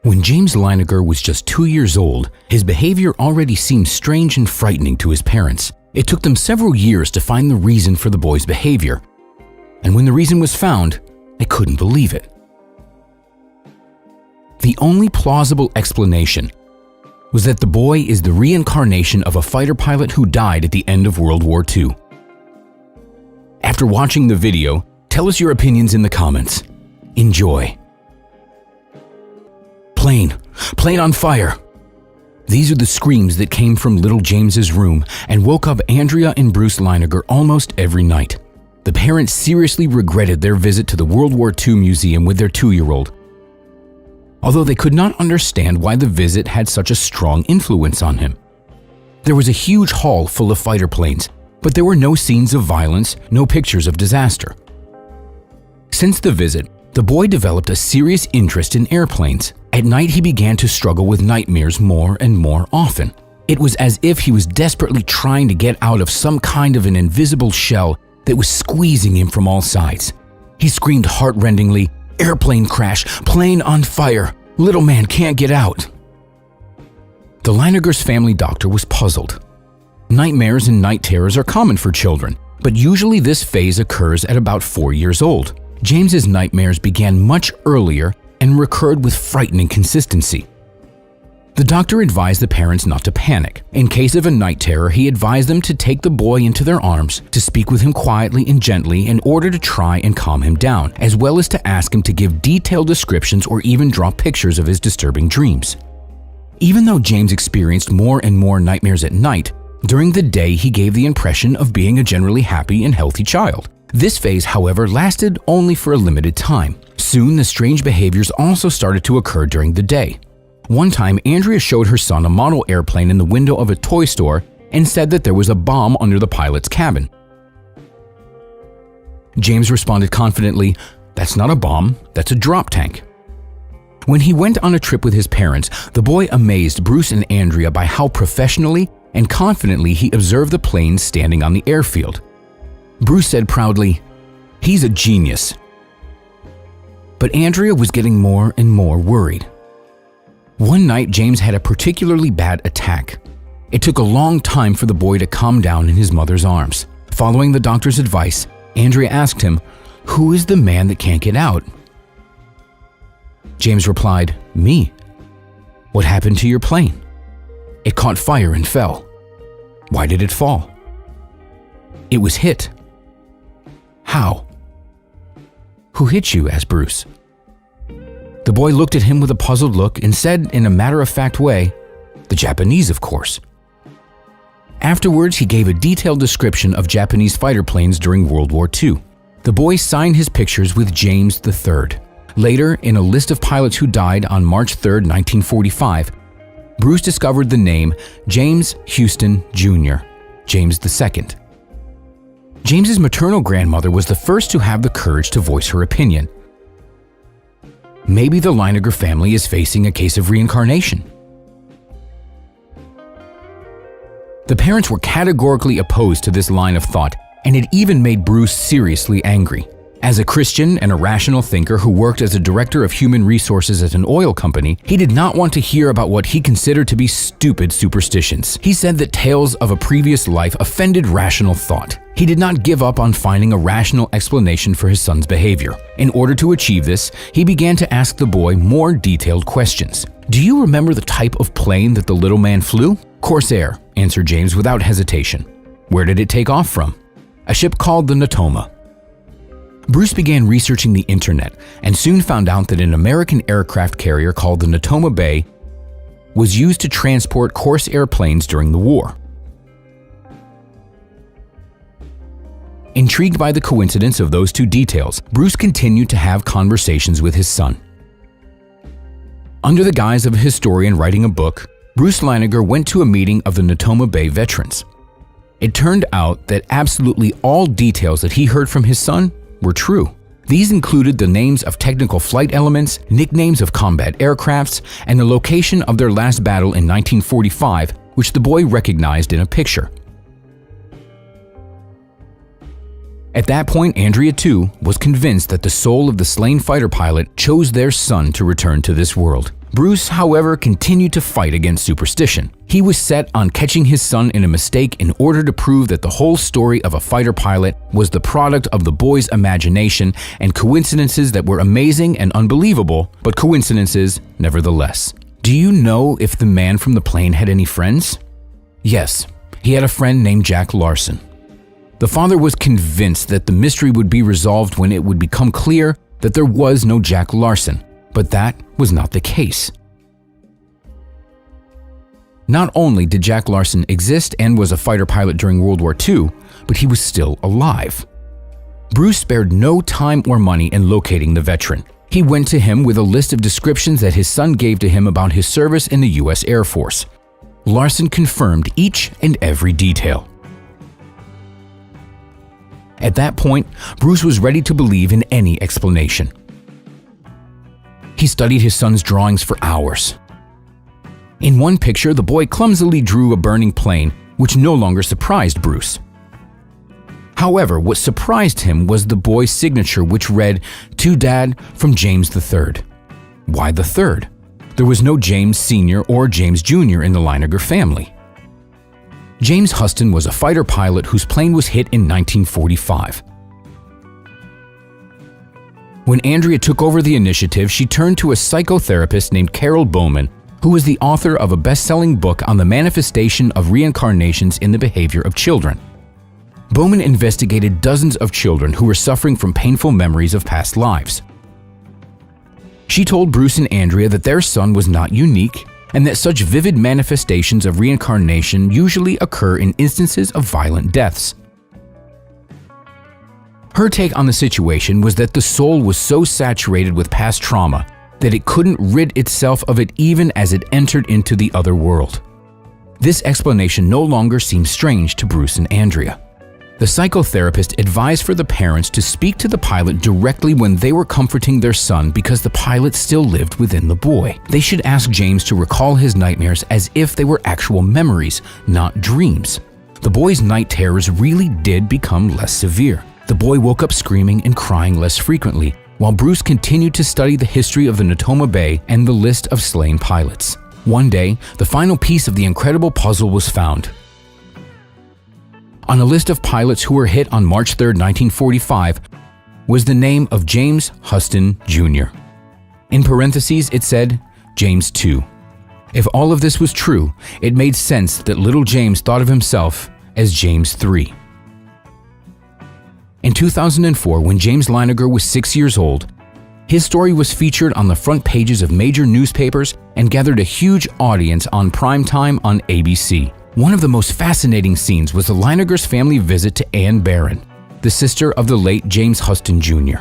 When James Leininger was just 2 years old, his behavior already seemed strange and frightening to his parents. It took them several years to find the reason for the boy's behavior. And when the reason was found, they couldn't believe it. The only plausible explanation was that the boy is the reincarnation of a fighter pilot who died at the end of World War II. After watching the video, tell us your opinions in the comments. Enjoy. Plane on fire. These are the screams that came from little James's room and woke up Andrea and Bruce Leininger almost every night. The parents seriously regretted their visit to the World War II museum with their 2-year-old, although they could not understand why the visit had such a strong influence on him. There was a huge hall full of fighter planes, but there were no scenes of violence, no pictures of disaster. Since the visit, the boy developed a serious interest in airplanes. At night, he began to struggle with nightmares more and more often. It was as if he was desperately trying to get out of some kind of an invisible shell that was squeezing him from all sides. He screamed heart-rendingly, "Airplane crash, plane on fire, little man can't get out." The Leiningers' family doctor was puzzled. Nightmares and night terrors are common for children, but usually this phase occurs at about 4 years old. James's nightmares began much earlier and recurred with frightening consistency. The doctor advised the parents not to panic. In case of a night terror, he advised them to take the boy into their arms, to speak with him quietly and gently in order to try and calm him down, as well as to ask him to give detailed descriptions or even draw pictures of his disturbing dreams. Even though James experienced more and more nightmares at night, during the day he gave the impression of being a generally happy and healthy child. This phase, however, lasted only for a limited time. Soon, the strange behaviors also started to occur during the day. One time, Andrea showed her son a model airplane in the window of a toy store and said that there was a bomb under the pilot's cabin. James responded confidently, "That's not a bomb, that's a drop tank." When he went on a trip with his parents, the boy amazed Bruce and Andrea by how professionally and confidently he observed the planes standing on the airfield. Bruce said proudly, "He's a genius." But Andrea was getting more and more worried. One night, James had a particularly bad attack. It took a long time for the boy to calm down in his mother's arms. Following the doctor's advice, Andrea asked him, "Who is the man that can't get out?" James replied, "Me." "What happened to your plane?" "It caught fire and fell." "Why did it fall?" "It was hit." "How?" "Who hit you?" asked Bruce. The boy looked at him with a puzzled look and said in a matter-of-fact way, "The Japanese, of course." Afterwards, he gave a detailed description of Japanese fighter planes during World War II. The boy signed his pictures with James III. Later, in a list of pilots who died on March 3, 1945, Bruce discovered the name James Houston Jr., James II. James's maternal grandmother was the first to have the courage to voice her opinion. Maybe the Leininger family is facing a case of reincarnation. The parents were categorically opposed to this line of thought, and it even made Bruce seriously angry. As a Christian and a rational thinker who worked as a director of human resources at an oil company, he did not want to hear about what he considered to be stupid superstitions. He said that tales of a previous life offended rational thought. He did not give up on finding a rational explanation for his son's behavior. In order to achieve this, he began to ask the boy more detailed questions. "Do you remember the type of plane that the little man flew?" "Corsair," answered James without hesitation. "Where did it take off from?" "A ship called the Natoma." Bruce began researching the internet and soon found out that an American aircraft carrier called the Natoma Bay was used to transport Corsair planes during the war. Intrigued by the coincidence of those two details, Bruce continued to have conversations with his son. Under the guise of a historian writing a book, Bruce Leininger went to a meeting of the Natoma Bay veterans. It turned out that absolutely all details that he heard from his son were true. These included the names of technical flight elements, nicknames of combat aircrafts, and the location of their last battle in 1945, which the boy recognized in a picture. At that point, Andrea, too, was convinced that the soul of the slain fighter pilot chose their son to return to this world. Bruce, however, continued to fight against superstition. He was set on catching his son in a mistake in order to prove that the whole story of a fighter pilot was the product of the boy's imagination and coincidences that were amazing and unbelievable, but coincidences nevertheless. Do you know if the man from the plane had any friends? Yes, he had a friend named Jack Larson. The father was convinced that the mystery would be resolved when it would become clear that there was no Jack Larson, but that was not the case. Not only did Jack Larson exist and was a fighter pilot during World War II, but he was still alive. Bruce spared no time or money in locating the veteran. He went to him with a list of descriptions that his son gave to him about his service in the U.S. Air Force. Larson confirmed each and every detail. At that point, Bruce was ready to believe in any explanation. He studied his son's drawings for hours. In one picture, the boy clumsily drew a burning plane, which no longer surprised Bruce. However, what surprised him was the boy's signature, which read, "To Dad from James III." Why the third? There was no James Sr. or James Jr. in the Leiniger family. James Huston was a fighter pilot whose plane was hit in 1945. When Andrea took over the initiative, she turned to a psychotherapist named Carol Bowman, who was the author of a best-selling book on the manifestation of reincarnations in the behavior of children. Bowman investigated dozens of children who were suffering from painful memories of past lives. She told Bruce and Andrea that their son was not unique and that such vivid manifestations of reincarnation usually occur in instances of violent deaths. Her take on the situation was that the soul was so saturated with past trauma that it couldn't rid itself of it even as it entered into the other world. This explanation no longer seemed strange to Bruce and Andrea. The psychotherapist advised for the parents to speak to the pilot directly when they were comforting their son because the pilot still lived within the boy. They should ask James to recall his nightmares as if they were actual memories, not dreams. The boy's night terrors really did become less severe. The boy woke up screaming and crying less frequently, while Bruce continued to study the history of the Natoma Bay and the list of slain pilots. One day, the final piece of the incredible puzzle was found. On a list of pilots who were hit on March 3, 1945, was the name of James Huston Jr. In parentheses, it said, James II. If all of this was true, it made sense that little James thought of himself as James III. In 2004, when James Leiniger was 6 years old, his story was featured on the front pages of major newspapers and gathered a huge audience on primetime on ABC. One of the most fascinating scenes was the Leinigers' family visit to Anne Barron, the sister of the late James Huston Jr.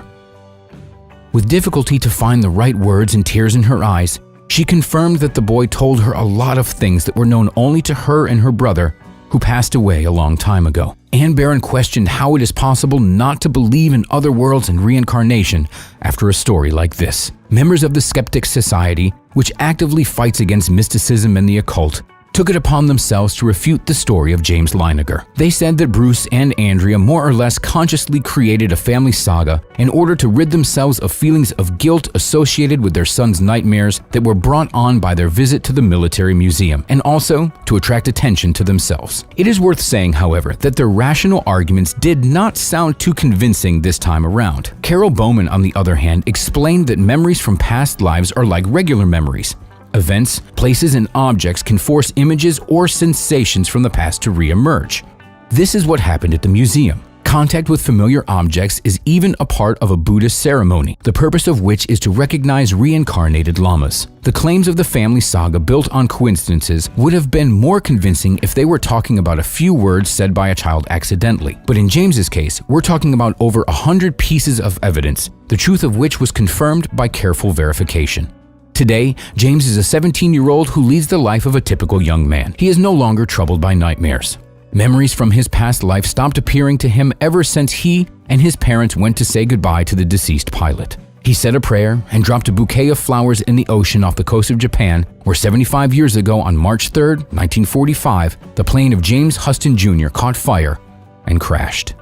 With difficulty to find the right words and tears in her eyes, she confirmed that the boy told her a lot of things that were known only to her and her brother, who passed away a long time ago. Anne Barron questioned how it is possible not to believe in other worlds and reincarnation after a story like this. Members of the Skeptic Society, which actively fights against mysticism and the occult, took it upon themselves to refute the story of James Leiniger. They said that Bruce and Andrea more or less consciously created a family saga in order to rid themselves of feelings of guilt associated with their son's nightmares that were brought on by their visit to the military museum, and also to attract attention to themselves. It is worth saying, however, that their rational arguments did not sound too convincing this time around. Carol Bowman, on the other hand, explained that memories from past lives are like regular memories. Events, places, and objects can force images or sensations from the past to re-emerge. This is what happened at the museum. Contact with familiar objects is even a part of a Buddhist ceremony, the purpose of which is to recognize reincarnated lamas. The claims of the family saga built on coincidences would have been more convincing if they were talking about a few words said by a child accidentally. But in James's case, we're talking about over 100 pieces of evidence, the truth of which was confirmed by careful verification. Today, James is a 17-year-old who leads the life of a typical young man. He is no longer troubled by nightmares. Memories from his past life stopped appearing to him ever since he and his parents went to say goodbye to the deceased pilot. He said a prayer and dropped a bouquet of flowers in the ocean off the coast of Japan, where 75 years ago on March 3, 1945, the plane of James Huston Jr. caught fire and crashed.